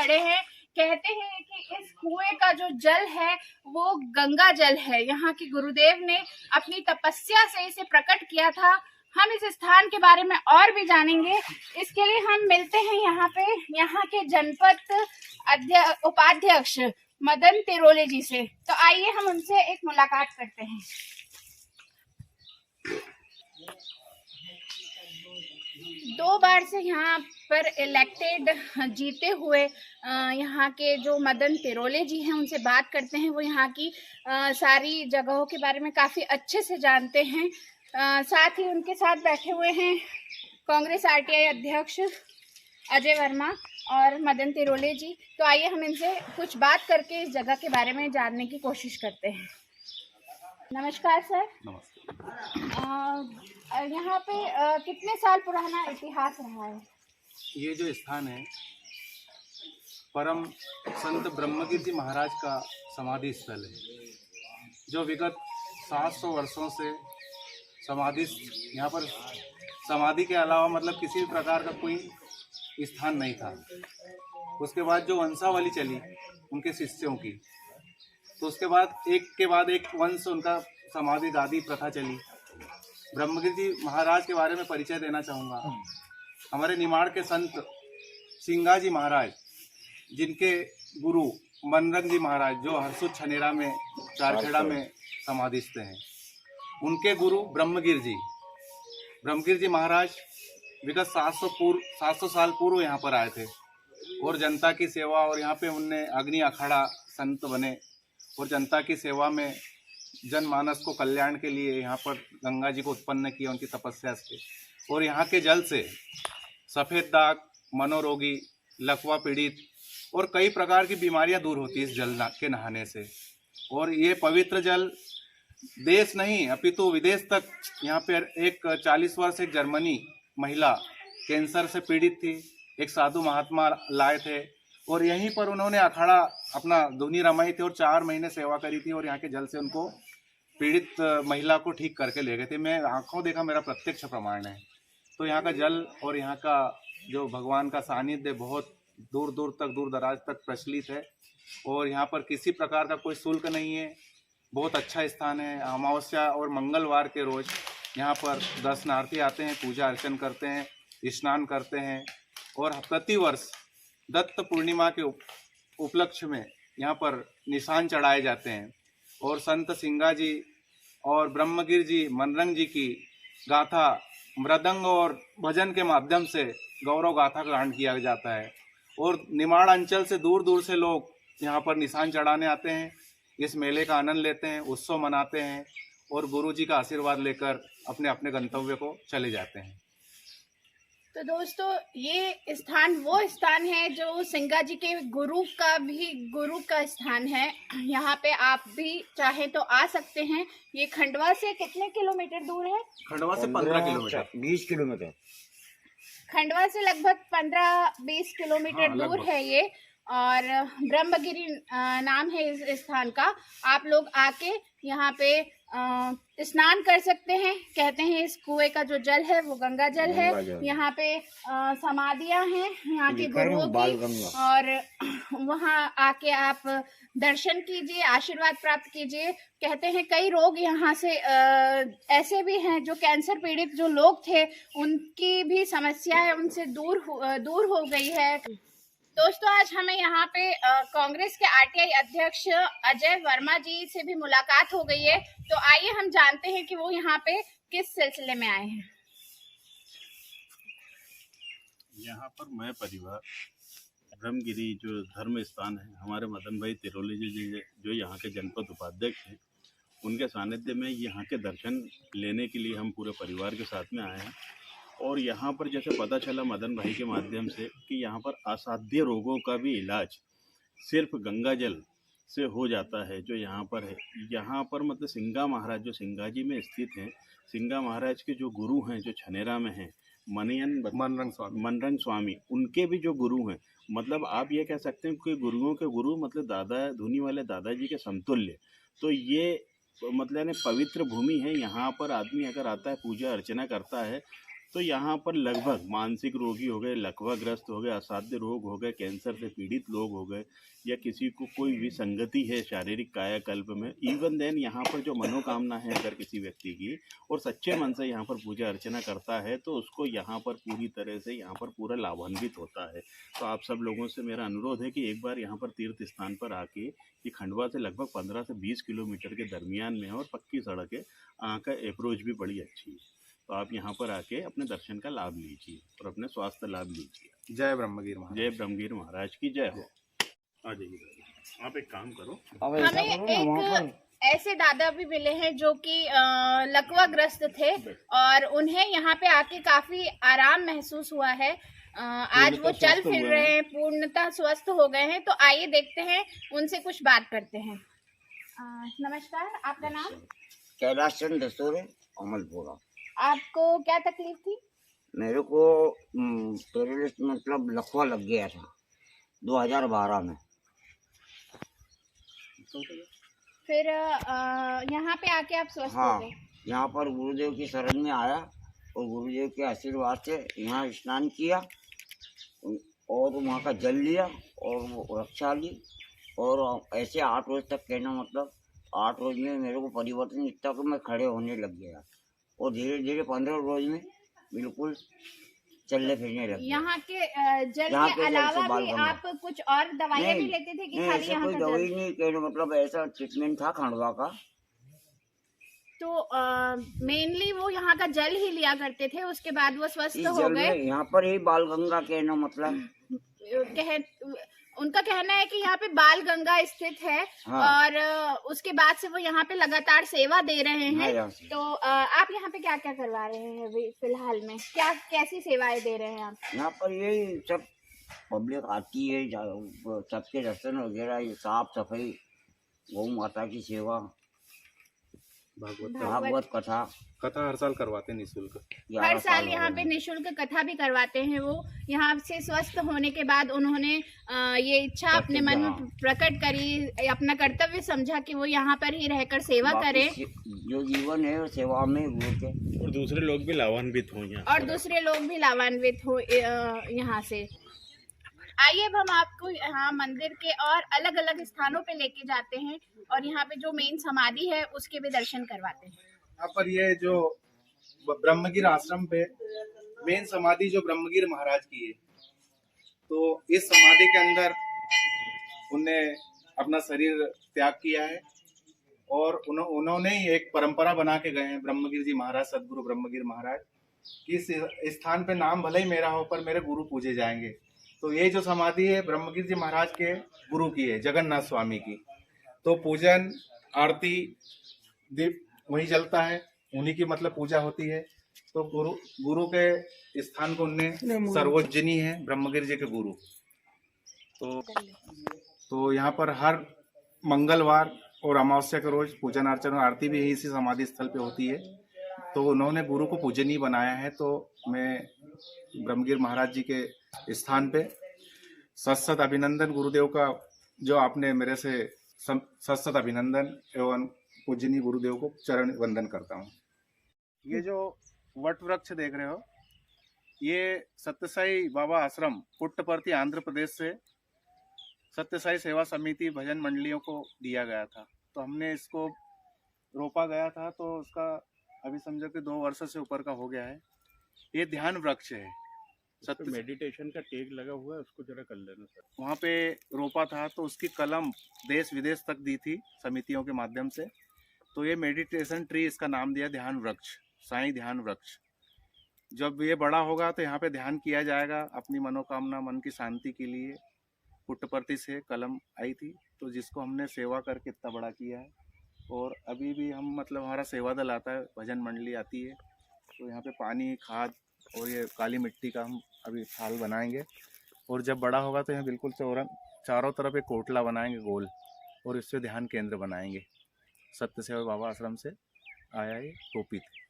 खड़े हैं। कहते हैं कि इस कुएं का जो जल है वो गंगा जल है। यहाँ के गुरुदेव ने अपनी तपस्या से इसे प्रकट किया था। हम इस स्थान के बारे में और भी जानेंगे। इसके लिए हम मिलते हैं यहाँ पे यहाँ के जनपद उपाध्यक्ष मदन तिरोले जी से। तो आइए हम उनसे एक मुलाकात करते हैं। दो बार से यहाँ पर इलेक्टेड जीते हुए यहाँ के जो मदन तिरोले जी हैं उनसे बात करते हैं। वो यहाँ की सारी जगहों के बारे में काफ़ी अच्छे से जानते हैं। साथ ही उनके साथ बैठे हुए हैं कांग्रेस आरटीआई अध्यक्ष अजय वर्मा और मदन तिरोले जी। तो आइए हम इनसे कुछ बात करके इस जगह के बारे में जानने की कोशिश करते हैं। नमस्कार सर। यहाँ पे कितने साल पुराना इतिहास रहा है? ये जो स्थान है परम संत ब्रह्मगिरि महाराज का समाधि स्थल है, जो विगत 700 वर्षों से समाधि यहाँ पर समाधि के अलावा मतलब किसी भी प्रकार का कोई स्थान नहीं था। उसके बाद जो वंशावली चली उनके शिष्यों की, तो उसके बाद एक वंश उनका समाधि दादी प्रथा चली। ब्रह्मगिरि जी महाराज के बारे में परिचय देना चाहूँगा। हमारे निमाड़ के संत सिंगाजी महाराज, जिनके गुरु मनरंग जी महाराज जो हरसुद छनेरा में चारखेड़ा में समाधिस्थ हैं, उनके गुरु ब्रह्मगिरि जी महाराज विगत 700 साल पूर्व यहाँ पर आए थे और जनता की सेवा, और यहाँ पे उनने अग्नि अखाड़ा संत बने और जनता की सेवा में जनमानस को कल्याण के लिए यहाँ पर गंगा जी को उत्पन्न किया उनकी तपस्या से। और यहाँ के जल से सफ़ेद दाग, मनोरोगी, लकवा पीड़ित और कई प्रकार की बीमारियाँ दूर होती है इस जल के नहाने से। और ये पवित्र जल देश नहीं अपितु विदेश तक, यहाँ पर एक 40 वर्ष एक जर्मनी महिला कैंसर से पीड़ित थी, एक साधु महात्मा लाए थे और यहीं पर उन्होंने अखाड़ा अपना धुनी रमाई थी और 4 महीने सेवा करी थी और यहाँ के जल से उनको पीड़ित महिला को ठीक करके ले गए थे। मैं आंखों देखा, मेरा प्रत्यक्ष प्रमाण है। तो यहाँ का जल और यहाँ का जो भगवान का सानिध्य बहुत दूर दूर तक, दूर दराज तक प्रचलित है और यहाँ पर किसी प्रकार का कोई शुल्क नहीं है। बहुत अच्छा स्थान है। अमावस्या और मंगलवार के रोज यहाँ पर दर्शनार्थी आते हैं, पूजा अर्चन करते हैं, स्नान करते हैं और प्रतिवर्ष दत्त पूर्णिमा के उपलक्ष्य में यहाँ पर निशान चढ़ाए जाते हैं और संत सिंगाजी और ब्रह्मगिरि जी मनरंग जी की गाथा मृदंग और भजन के माध्यम से गौरव गाथा का गान किया जाता है और निमाड़ अंचल से दूर दूर से लोग यहाँ पर निशान चढ़ाने आते हैं, इस मेले का आनंद लेते हैं, उत्सव मनाते हैं और गुरु जी का आशीर्वाद लेकर अपने अपने गंतव्य को चले जाते हैं। तो दोस्तों, ये स्थान वो स्थान है जो सिंगा जी के गुरु का स्थान है। यहाँ पे आप भी चाहे तो आ सकते हैं। ये खंडवा से कितने किलोमीटर दूर है? खंडवा से 15 किलोमीटर, 20 किलोमीटर। खंडवा से लगभग 15-20 किलोमीटर दूर है ये। और ब्रह्मगिरि नाम है इस स्थान का। आप लोग आके यहाँ पे स्नान कर सकते हैं। कहते हैं इस कुएं का जो जल है वो गंगा जल है। यहाँ पे समाधियां हैं यहाँ के गुरुओं की, और वहाँ आके आप दर्शन कीजिए, आशीर्वाद प्राप्त कीजिए। कहते हैं कई रोग यहाँ से ऐसे भी हैं जो कैंसर पीड़ित जो लोग थे उनकी भी समस्या है उनसे दूर हो गई है। दोस्तों, आज हमें यहाँ पे कांग्रेस के आरटीआई अध्यक्ष अजय वर्मा जी से भी मुलाकात हो गई है। तो आइए हम जानते हैं कि वो यहाँ पे किस सिलसिले में आए हैं। यहाँ पर मैं परिवार ब्रह्मगिरि जो धर्म स्थान है, हमारे मदन भाई तिरोले जी जो यहाँ के जनपद उपाध्यक्ष हैं, उनके सानिध्य में यहाँ के दर्शन लेने के लिए हम पूरे परिवार के साथ में आए हैं। और यहाँ पर जैसे पता चला मदन भाई के माध्यम से कि यहाँ पर असाध्य रोगों का भी इलाज सिर्फ गंगा जल से हो जाता है जो यहाँ पर है। यहाँ पर मतलब सिंगा महाराज जो सिंगाजी में स्थित हैं, सिंगा महाराज के जो गुरु हैं जो छनेरा में हैं, मनरंग स्वामी, उनके भी जो गुरु हैं, मतलब आप ये कह सकते हैं कि गुरुओं के गुरु मतलब दादा धुनी वाले दादाजी के समतुल्य। तो ये मतलब पवित्र भूमि है। यहाँ पर आदमी अगर आता है, पूजा अर्चना करता है तो यहाँ पर लगभग मानसिक रोगी हो गए, लकवाग्रस्त हो गए, असाध्य रोग हो गए, कैंसर से पीड़ित लोग हो गए, या किसी को कोई विसंगति है शारीरिक कायाकल्प में, इवन देन यहाँ पर जो मनोकामना है अगर किसी व्यक्ति की और सच्चे मन से यहाँ पर पूजा अर्चना करता है तो उसको यहाँ पर पूरी तरह से यहाँ पर पूरा लाभान्वित होता है। तो आप सब लोगों से मेरा अनुरोध है कि एक बार यहाँ पर तीर्थ स्थान पर आके, ये खंडवा से लगभग 15 से 20 किलोमीटर के दरमियान में है और पक्की सड़क है, यहाँ का अप्रोच भी बड़ी अच्छी है। तो आप यहाँ पर आके अपने दर्शन का लाभ लीजिए और अपने स्वास्थ्य लाभ लीजिए। जय ब्रह्मगिर महाराज। जय ब्रह्मगिर महाराज की जय हो। आ जाइए, आप एक काम करो, हमें एक ऐसे दादा भी मिले हैं जो कि लकवाग्रस्त थे और उन्हें यहाँ पे आके काफी आराम महसूस हुआ है। आज वो चल फिर रहे हैं, पूर्णतः स्वस्थ हो गए हैं। तो आइए देखते हैं, उनसे कुछ बात करते हैं। नमस्कार, आपका नाम? कैलाश चंद्र दस्तूर अमलपुरा। आपको क्या तकलीफ थी? मेरे को पैरालिस मतलब लकवा लग गया था 2012 में। फिर यहाँ पे आके आप स्वस्थ हो हाँ, गए? यहाँ पर गुरुदेव की शरण में आया और गुरुदेव के आशीर्वाद से यहाँ स्नान किया और वहाँ का जल लिया और वो रक्षा ली और ऐसे 8 रोज तक कहना मतलब 8 रोज में मेरे को परिवर्तन इतना कि मैं खड़े होने लग गया और धीरे धीरे 15 रोज में बिल्कुल चलने फिरने लग गया। यहाँ के जल के अलावा भी आप कुछ और दवाइयाँ भी लेते थे कि नहीं, खाली ऐसे यहाँ कोई का दवाई जल? नहीं कहना मतलब ऐसा ट्रीटमेंट था खंडवा का। तो मेनली वो यहाँ का जल ही लिया करते थे, उसके बाद वो स्वस्थ इस हो जल गए। में यहाँ पर ही बाल गंगा कहना मतलब उनका कहना है कि यहाँ पे बाल गंगा स्थित है। हाँ। और उसके बाद से वो यहाँ पे लगातार सेवा दे रहे हैं। हाँ, तो आप यहाँ पे क्या क्या करवा रहे हैं अभी फिलहाल में? क्या कैसी सेवाएं दे रहे हैं आप? यहाँ पर यही सब पब्लिक आती है, सबके दर्शन वगैरह, ये साफ सफाई, गौ माता की सेवा, भागवत कथा हर साल करवाते हैं निःशुल्क। हर साल यहाँ पे निःशुल्क कथा भी करवाते हैं। वो यहाँ से स्वस्थ होने के बाद उन्होंने ये इच्छा अपने मन में प्रकट करी, अपना कर्तव्य समझा कि वो यहाँ पर ही रहकर सेवा करें। जो जीवन है वो सेवा में गुरु के, और दूसरे लोग भी लाभान्वित हों यहाँ, और दूसरे लोग भी लाभान्वित हो यहाँ से। आइए अब हम आपको यहाँ मंदिर के और अलग अलग स्थानों पे लेके जाते हैं और यहाँ पे जो मेन समाधि है उसके भी दर्शन करवाते हैं। यहाँ पर ये जो ब्रह्मगिर आश्रम पे मेन समाधि जो ब्रह्मगिर महाराज की है, तो इस समाधि के अंदर उनने अपना शरीर त्याग किया है और उन्होंने ही एक परंपरा बना के गए हैं ब्रह्मगिर जी महाराज, सदगुरु ब्रह्मगिर महाराज, कि इस स्थान पे नाम भले ही मेरा हो पर मेरे गुरु पूजे जाएंगे। तो ये जो समाधि है ब्रह्मगिर जी महाराज के गुरु की है, जगन्नाथ स्वामी की। तो पूजन आरती दीप वही चलता है, उन्हीं की मतलब पूजा होती है। तो गुरु के स्थान को उनने सर्वोज्जनी है, ब्रह्मगिर जी के गुरु। तो यहाँ पर हर मंगलवार और अमावस्या के रोज पूजन अर्चन और आरती भी इसी समाधि स्थल पे होती है। तो उन्होंने गुरु को पूजनीय बनाया है। तो मैं ब्रह्मगिर महाराज जी के स्थान पे सत अभिनंदन गुरुदेव का, जो आपने मेरे से सत अभिनंदन एवं पूजनीय गुरुदेव को चरण वंदन करता हूँ। ये जो वट वृक्ष देख रहे हो, ये सत्यसाई बाबा आश्रम पुट्टपर्ती आंध्र प्रदेश से सत्यसाई सेवा समिति भजन मंडलियों को दिया गया था। तो हमने इसको रोपा गया था, तो उसका अभी समझो कि 2 वर्ष से ऊपर का हो गया है। ये ध्यान वृक्ष है। सत्य मेडिटेशन का टेग लगा हुआ है, उसको जरा कर लेना सर। वहाँ पे रोपा था तो उसकी कलम देश विदेश तक दी थी समितियों के माध्यम से। तो ये मेडिटेशन ट्री, इसका नाम दिया ध्यान वृक्ष, साईं ध्यान वृक्ष। जब ये बड़ा होगा तो यहाँ पे ध्यान किया जाएगा अपनी मनोकामना, मन की शांति के लिए। पुट्टपर्ती से कलम आई थी, तो जिसको हमने सेवा करके इतना बड़ा किया है। और अभी भी हम मतलब हमारा सेवा दल आता है, भजन मंडली आती है, तो यहाँ पे पानी, खाद और ये काली मिट्टी का हम अभी थाल बनाएंगे। और जब बड़ा होगा तो यहाँ बिल्कुल चारों तरफ एक कोटला बनाएंगे गोल, और इससे ध्यान केंद्र बनाएंगे। सत्य सेवा बाबा आश्रम से आया ये टोपी थी।